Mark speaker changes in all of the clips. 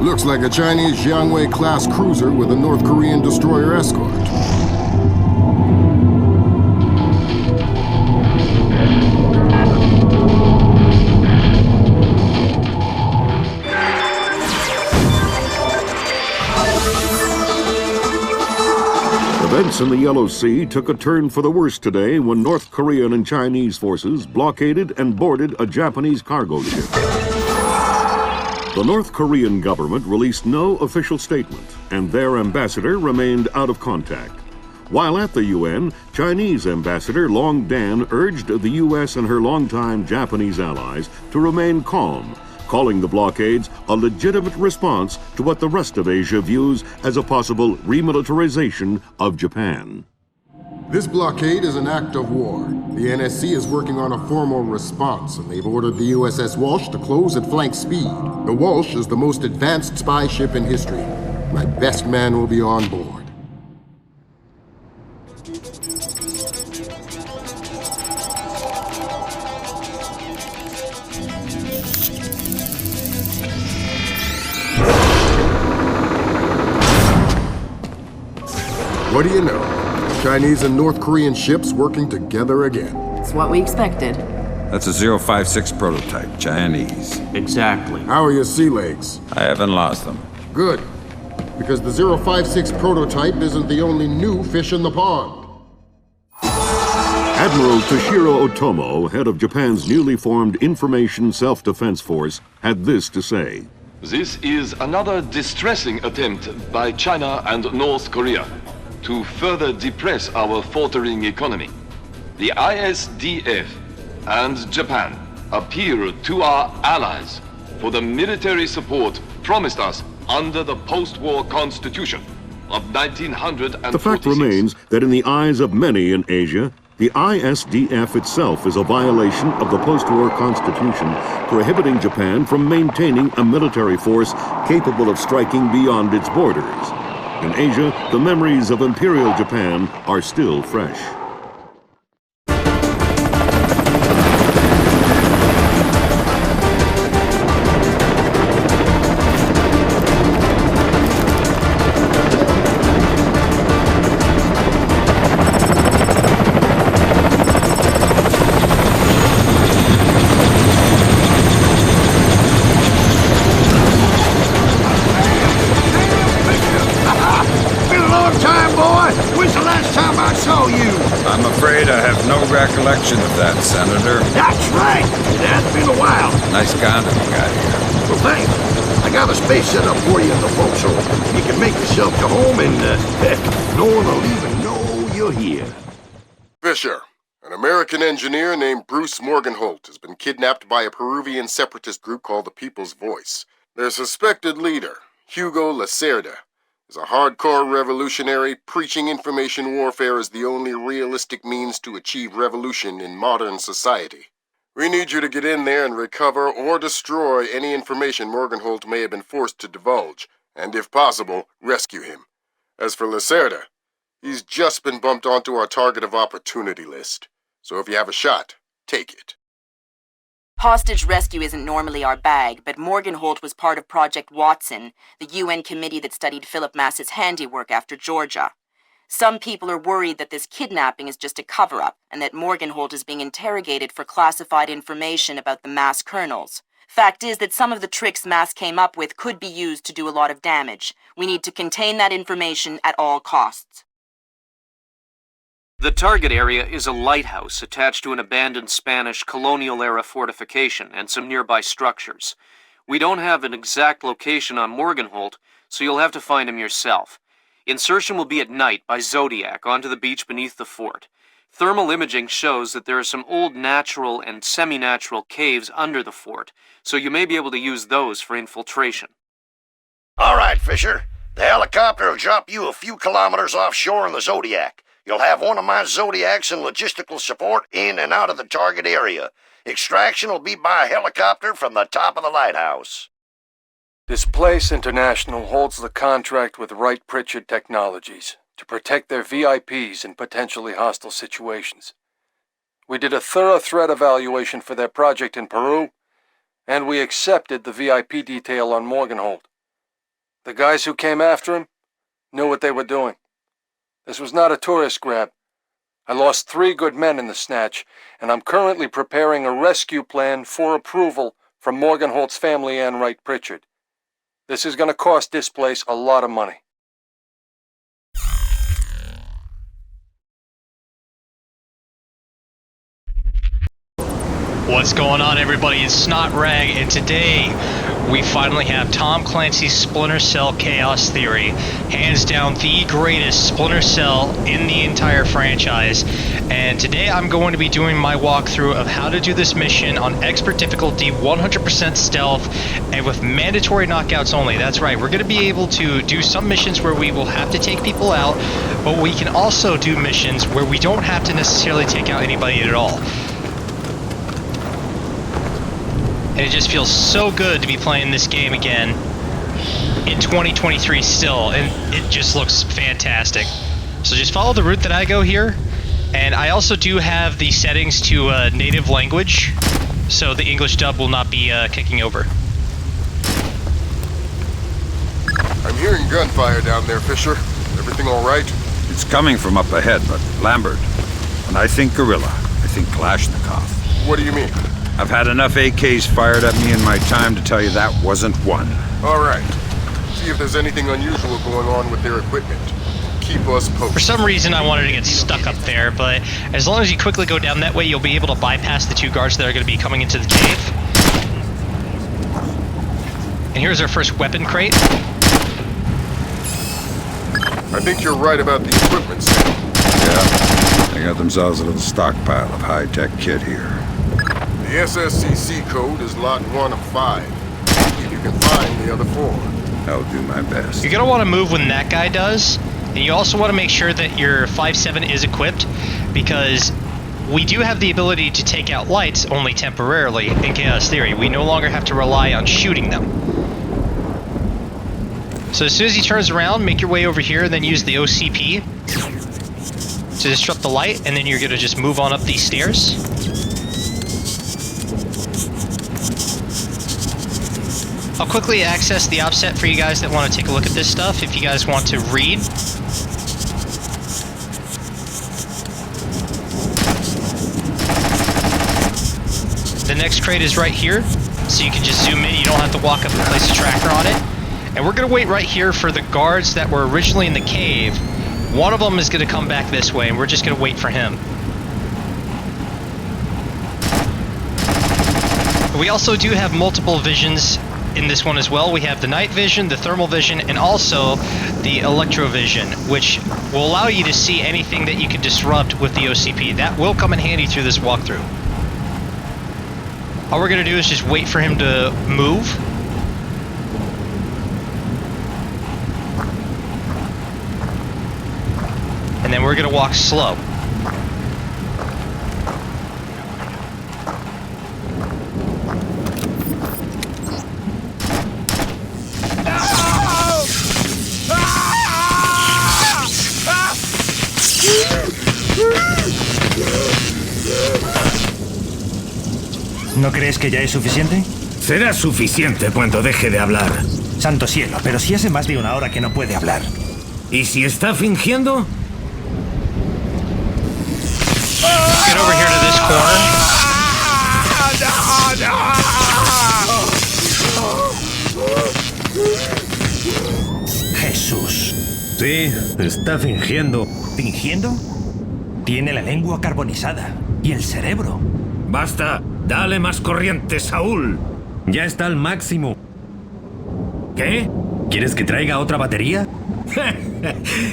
Speaker 1: Looks like a Chinese Jiangwei-class cruiser with a North Korean destroyer escort.
Speaker 2: Events in the Yellow Sea took a turn for the worse today when North Korean and Chinese forces blockaded and boarded a Japanese cargo ship. The North Korean government released no official statement, and their ambassador remained out of contact. While at the UN, Chinese Ambassador Long Dan urged the U.S. and her longtime Japanese allies to remain calm, calling the blockades a legitimate response to what the rest of Asia views as a possible remilitarization of Japan.
Speaker 1: This blockade is an act of war. The NSC is working on a formal response, and they've ordered the USS Walsh to close at flank speed. The Walsh is the most advanced spy ship in history. My best man will be on board. What do you know? Chinese and North Korean ships working together again.
Speaker 3: It's what we expected.
Speaker 4: That's a 056 prototype, Chinese.
Speaker 5: Exactly.
Speaker 1: How are your sea legs?
Speaker 4: I haven't lost them.
Speaker 1: Good. Because the 056 prototype isn't the only new fish in the pond.
Speaker 2: Admiral Toshiro Otomo, head of Japan's newly formed Information Self-Defense Force, had this to say.
Speaker 6: This is another distressing attempt by China and North Korea to further depress our faltering economy. The ISDF and Japan appeal to our allies for the military support promised us under the post-war constitution of 1946.
Speaker 2: The fact remains that in the eyes of many in Asia, the ISDF itself is a violation of the post-war constitution, prohibiting Japan from maintaining a military force capable of striking beyond its borders. In Asia, the memories of Imperial Japan are still fresh.
Speaker 4: I'm afraid I have no recollection of that, Senator.
Speaker 5: That's right. It has been a while.
Speaker 4: Nice condom you got here.
Speaker 5: Well, thanks. I got a space set up for you in the forecastle. You can make yourself to home and, heck, no one will even know you're here.
Speaker 1: Fisher, an American engineer named Bruce Morgenholt has been kidnapped by a Peruvian separatist group called the People's Voice. Their suspected leader, Hugo Lacerda, is a hardcore revolutionary preaching information warfare as the only realistic means to achieve revolution in modern society. We need you to get in there and recover or destroy any information Morgenholt may have been forced to divulge, and if possible, rescue him. As for Lacerda, he's just been bumped onto our target of opportunity list. So if you have a shot, take it.
Speaker 3: Hostage rescue isn't normally our bag, but Morgenholt was part of Project Watson, the UN committee that studied Philip Masse's handiwork after Georgia. Some people are worried that this kidnapping is just a cover-up, and that Morgenholt is being interrogated for classified information about the Masse Kernels. Fact is that some of the tricks Masse came up with could be used to do a lot of damage. We need to contain that information at all costs.
Speaker 7: The target area is a lighthouse attached to an abandoned Spanish colonial-era fortification and some nearby structures. We don't have an exact location on Morgenholt, so you'll have to find him yourself. Insertion will be at night by Zodiac onto the beach beneath the fort. Thermal imaging shows that there are some old natural and semi-natural caves under the fort, so you may be able to use those for infiltration.
Speaker 5: All right, Fisher. The helicopter will drop you a few kilometers offshore in the Zodiac. You'll have one of my Zodiacs and logistical support in and out of the target area. Extraction will be by helicopter from the top of the lighthouse.
Speaker 8: Displace International holds the contract with Wright Pritchard Technologies to protect their VIPs in potentially hostile situations. We did a thorough threat evaluation for their project in Peru, and we accepted the VIP detail on Morgenholt. The guys who came after him knew what they were doing. This was not a tourist grab. I lost 3 good men in the snatch, and I'm currently preparing a rescue plan for approval from Morgenholt's family and Wright Pritchard. This is going to cost Displace a lot of money.
Speaker 9: What's going on, everybody? It's Snot Rag, and today we finally have Tom Clancy's Splinter Cell Chaos Theory. Hands down the greatest Splinter Cell in the entire franchise. And today I'm going to be doing my walkthrough of how to do this mission on expert difficulty, 100% stealth, and with mandatory knockouts only. That's right, we're going to be able to do some missions where we will have to take people out, but we can also do missions where we don't have to necessarily take out anybody at all. And it just feels so good to be playing this game again in 2023 still, and it just looks fantastic. So just follow the route that I go here, and I also do have the settings to native language, so the English dub will not be kicking over.
Speaker 1: I'm hearing gunfire down there, Fisher. Everything all right?
Speaker 4: It's coming from up ahead, but Lambert. When I think guerrilla, I think Kalashnikov.
Speaker 1: What do you mean?
Speaker 4: I've had enough AKs fired at me in my time to tell you that wasn't one.
Speaker 1: All right. See if there's anything unusual going on with their equipment. Keep us posted.
Speaker 9: For some reason I wanted to get stuck up there, but as long as you quickly go down that way, you'll be able to bypass the 2 guards that are going to be coming into the cave. And here's our first weapon crate.
Speaker 1: I think you're right about the equipment, Sam.
Speaker 4: Yeah, they got themselves a little stockpile of high-tech kit here.
Speaker 1: The SSCC code is lot 1 of 5. If you can find the other 4.
Speaker 4: I'll do my best.
Speaker 9: You're going to want to move when that guy does, and you also want to make sure that your 5.7 is equipped, because we do have the ability to take out lights only temporarily in Chaos Theory. We no longer have to rely on shooting them. So as soon as he turns around, make your way over here and then use the OCP to disrupt the light, and then you're going to just move on up these stairs. I'll quickly access the offset for you guys that want to take a look at this stuff, if you guys want to read. The next crate is right here, so you can just zoom in, you don't have to walk up and place a tracker on it. And we're going to wait right here for the guards that were originally in the cave. One of them is going to come back this way, and we're just going to wait for him. We also do have multiple visions in this one as well. We have the night vision, the thermal vision, and also the electrovision, which will allow you to see anything that you can disrupt with the OCP. That will come in handy through this walkthrough. All we're going to do is just wait for him to move. And then we're going to walk slow.
Speaker 10: ¿No crees que ya es suficiente?
Speaker 11: Será suficiente cuando deje de hablar.
Speaker 10: Santo cielo, pero si hace más de 1 hora que no puede hablar.
Speaker 11: ¿Y si está fingiendo?
Speaker 9: Get over here to this corner.
Speaker 10: Jesús.
Speaker 11: Sí, está fingiendo.
Speaker 10: ¿Fingiendo? Tiene la lengua carbonizada. Y el cerebro.
Speaker 11: Basta, dale más corriente, Saúl.
Speaker 10: Ya está al máximo.
Speaker 11: ¿Qué?
Speaker 10: ¿Quieres que traiga otra batería?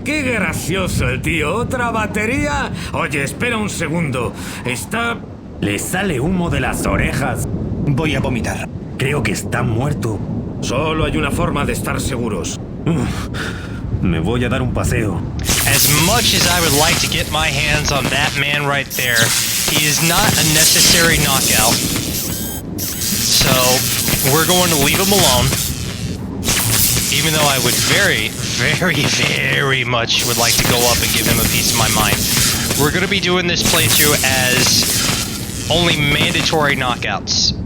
Speaker 11: ¡Qué gracioso el tío! ¿Otra batería? Oye, espera un segundo. Está...
Speaker 10: Le sale humo de las orejas. Voy a vomitar. Creo que está muerto.
Speaker 11: Solo hay una forma de estar seguros. Me voy a dar un paseo.
Speaker 9: As much as I would like to get my hands on that man right there, he is not a necessary knockout. So, we're going to leave him alone. Even though I would very, very much would like to go up and give him a piece of my mind. We're going to be doing this playthrough as only mandatory knockouts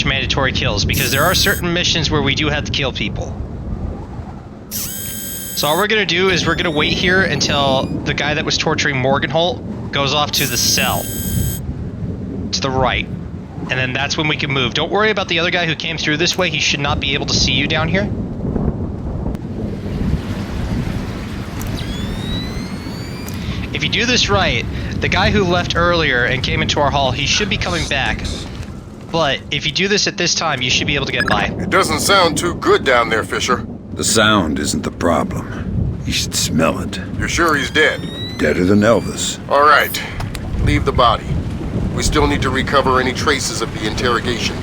Speaker 9: / mandatory kills, because there are certain missions where we do have to kill people. So all we're going to do is we're going to wait here until the guy that was torturing Morgenholt goes off to the cell. To the right. And then that's when we can move. Don't worry about the other guy who came through this way. He should not be able to see you down here. If you do this right, the guy who left earlier and came into our hall, he should be coming back. But if you do this at this time, you should be able to get by.
Speaker 1: It doesn't sound too good down there, Fisher.
Speaker 4: The sound isn't the problem. You should smell it.
Speaker 1: You're sure he's dead?
Speaker 4: Deader than Elvis.
Speaker 1: All right. Leave the body. We still need to recover any traces of the interrogation.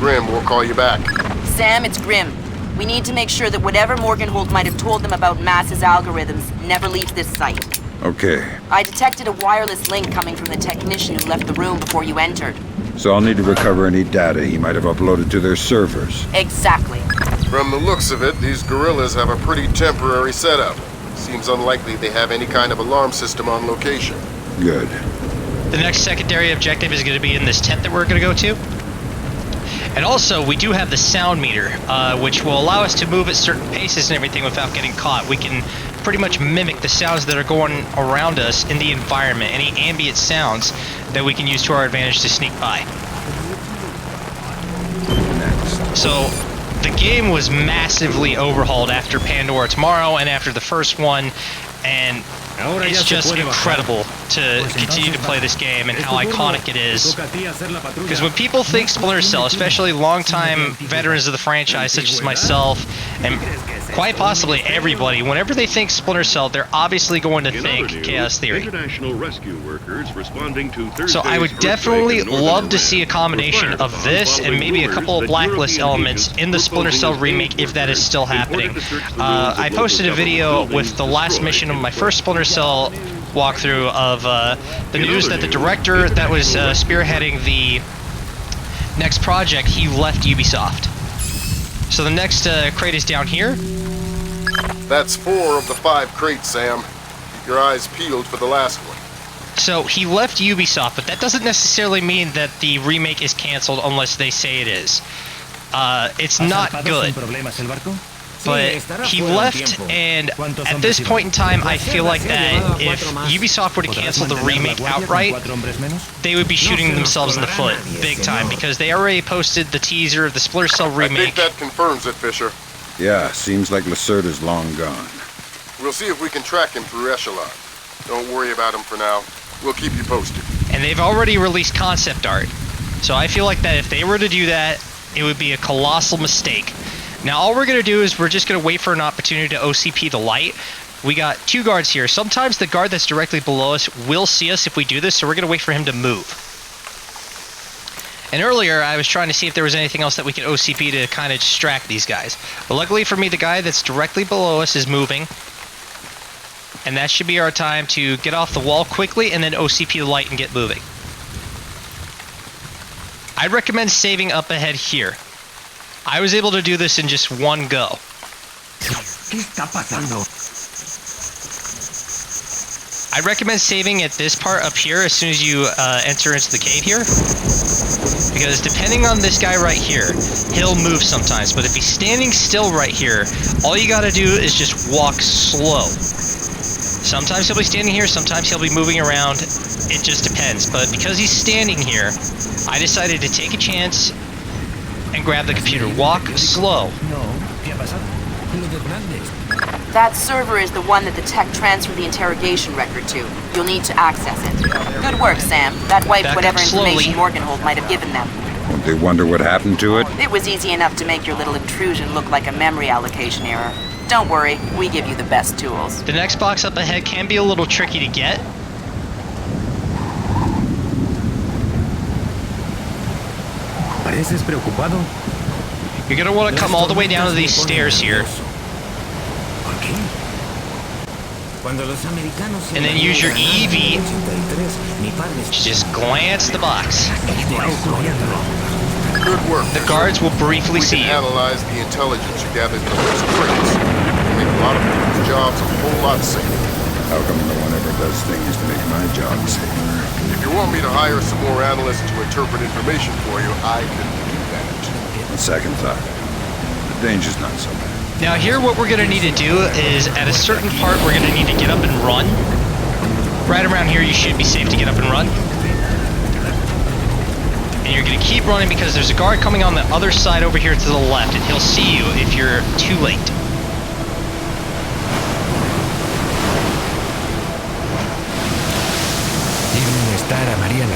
Speaker 1: Grim, we'll call you back.
Speaker 3: Sam, it's Grim. We need to make sure that whatever Morgenholt might have told them about Masse's algorithms never leaves this site.
Speaker 4: Okay.
Speaker 3: I detected a wireless link coming from the technician who left the room before you entered.
Speaker 4: So I'll need to recover any data he might have uploaded to their servers.
Speaker 3: Exactly.
Speaker 1: From the looks of it, these guerrillas have a pretty temporary setup. Seems unlikely they have any kind of alarm system on location.
Speaker 4: Good.
Speaker 9: The next secondary objective is going to be in this tent that we're going to go to. And also, we do have the sound meter, which will allow us to move at certain paces and everything without getting caught. We can pretty much mimic the sounds that are going around us in the environment, any ambient sounds that we can use to our advantage to sneak by.
Speaker 4: Next.
Speaker 9: So, the game was massively overhauled after Pandora Tomorrow and after the first one, and it's just incredible to continue to play this game and how iconic it is. Because when people think Splinter Cell, especially longtime veterans of the franchise such as myself, and quite possibly everybody, whenever they think Splinter Cell, they're obviously going to think Chaos Theory. So I would definitely love to see a combination of this and maybe a couple of Blacklist elements in the Splinter Cell remake if that is still happening. I posted a video with the last mission of my first Splinter Cell walkthrough of the news that the director that was spearheading the next project, he left Ubisoft. So the next crate is down here.
Speaker 1: That's 4 of the 5 crates, Sam. Keep your eyes peeled for the last one.
Speaker 9: So he left Ubisoft, but that doesn't necessarily mean that the remake is canceled unless they say it is. It's not good. But he left, and at this point in time, I feel like that if Ubisoft were to cancel the remake outright, they would be shooting themselves in the foot big time, because they already posted the teaser of the Splinter Cell remake.
Speaker 1: I think that confirms it, Fisher.
Speaker 4: Yeah, seems like Lacerda's long gone.
Speaker 1: We'll see if we can track him through Echelon. Don't worry about him for now. We'll keep you posted.
Speaker 9: And they've already released concept art. So I feel like that if they were to do that, it would be a colossal mistake. Now all we're going to do is we're just going to wait for an opportunity to OCP the light. We got 2 guards here. Sometimes the guard that's directly below us will see us if we do this, so we're going to wait for him to move. And earlier I was trying to see if there was anything else that we could OCP to kind of distract these guys. But luckily for me, the guy that's directly below us is moving. And that should be our time to get off the wall quickly and then OCP the light and get moving. I'd recommend saving up ahead here. I was able to do this in just one go. I'd recommend saving at this part up here as soon as you enter into the cave here. Because depending on this guy right here, he'll move sometimes. But if he's standing still right here, all you gotta do is just walk slow. Sometimes he'll be standing here, sometimes he'll be moving around. It just depends. But because he's standing here, I decided to take a chance and grab the computer. Walk slow.
Speaker 3: That server is the one that the tech transferred the interrogation record to. You'll need to access it. Good work, Sam. That wiped
Speaker 9: Back
Speaker 3: whatever
Speaker 9: up slowly.
Speaker 3: information Morgenholt might have given them.
Speaker 4: Won't they wonder what happened to it?
Speaker 3: It was easy enough to make your little intrusion look like a memory allocation error. Don't worry, we give you the best tools.
Speaker 9: The next box up ahead can be a little tricky to get.
Speaker 10: Pareces preocupado.
Speaker 9: You're going to want to come all the way down to these stairs here. And then use your EV to just glance the box.
Speaker 1: Good work.
Speaker 9: The guards will briefly see you.
Speaker 1: Analyze the intelligence you gathered from those critics. It'll make a lot of people's jobs a whole lot safer.
Speaker 4: How come no one ever does things to make my job safer?
Speaker 1: If you want me to hire some more analysts to interpret information for you, I can do that.
Speaker 4: On second thought, the danger's not so bad.
Speaker 9: Now here what we're going to need to do is at a certain part we're going to need to get up and run. Right around here you should be safe to get up and run. And you're going to keep running because there's a guard coming on the other side over here to the left, and he'll see you if you're too late.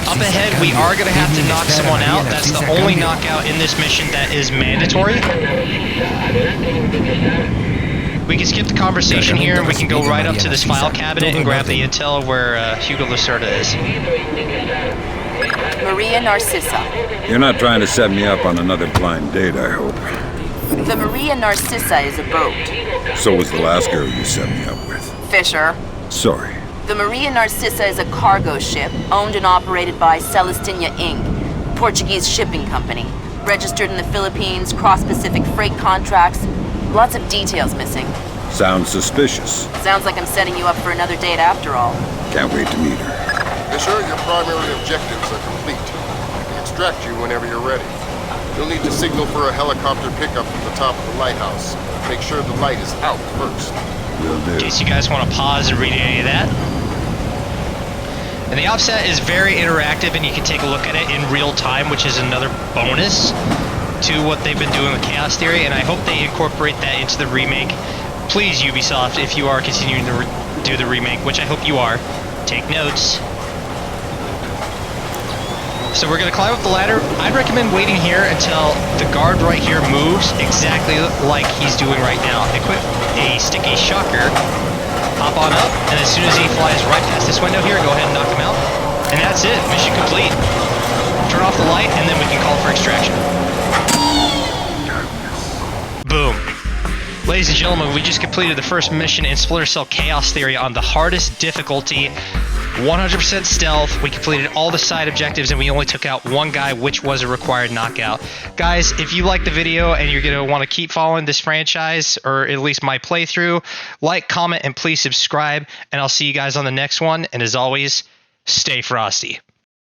Speaker 9: Up ahead, we are going to have to knock someone out. That's the only knockout in this mission that is mandatory. We can skip the conversation here, and we can go right up to this file cabinet and grab the intel where Hugo Lacerda is.
Speaker 3: Maria Narcissa.
Speaker 4: You're not trying to set me up on another blind date, I hope.
Speaker 3: The Maria Narcissa is a boat.
Speaker 4: So was the last girl you set me up with.
Speaker 3: Fisher.
Speaker 4: Sorry.
Speaker 3: The Maria Narcissa is a cargo ship owned and operated by Celestina Inc., Portuguese shipping company. Registered in the Philippines, cross-Pacific freight contracts. Lots of details missing.
Speaker 4: Sounds suspicious.
Speaker 3: Sounds like I'm setting you up for another date after all.
Speaker 4: Can't wait to meet her.
Speaker 1: Fisher, your primary objectives are complete. I can extract you whenever you're ready. You'll need to signal for a helicopter pickup from the top of the lighthouse. Make sure the light is out first.
Speaker 4: Will do.
Speaker 9: In case you guys want to pause and read any of that. And the offset is very interactive, and you can take a look at it in real time, which is another bonus to what they've been doing with Chaos Theory, and I hope they incorporate that into the remake. Please, Ubisoft, if you are continuing to do the remake, which I hope you are, take notes. So we're going to climb up the ladder. I'd recommend waiting here until the guard right here moves exactly like he's doing right now. Equip a sticky shocker. Hop on up, and as soon as he flies right past this window here, go ahead and knock him out. And that's it. Mission complete. Turn off the light, and then we can call for extraction. Boom. Ladies and gentlemen, we just completed the first mission in Splinter Cell Chaos Theory on the hardest difficulty. 100% stealth. We completed all the side objectives, and we only took out one guy, which was a required knockout. Guys, if you like the video and you're going to want to keep following this franchise, or at least my playthrough, like, comment, and please subscribe, and I'll see you guys on the next one. And as always, stay frosty.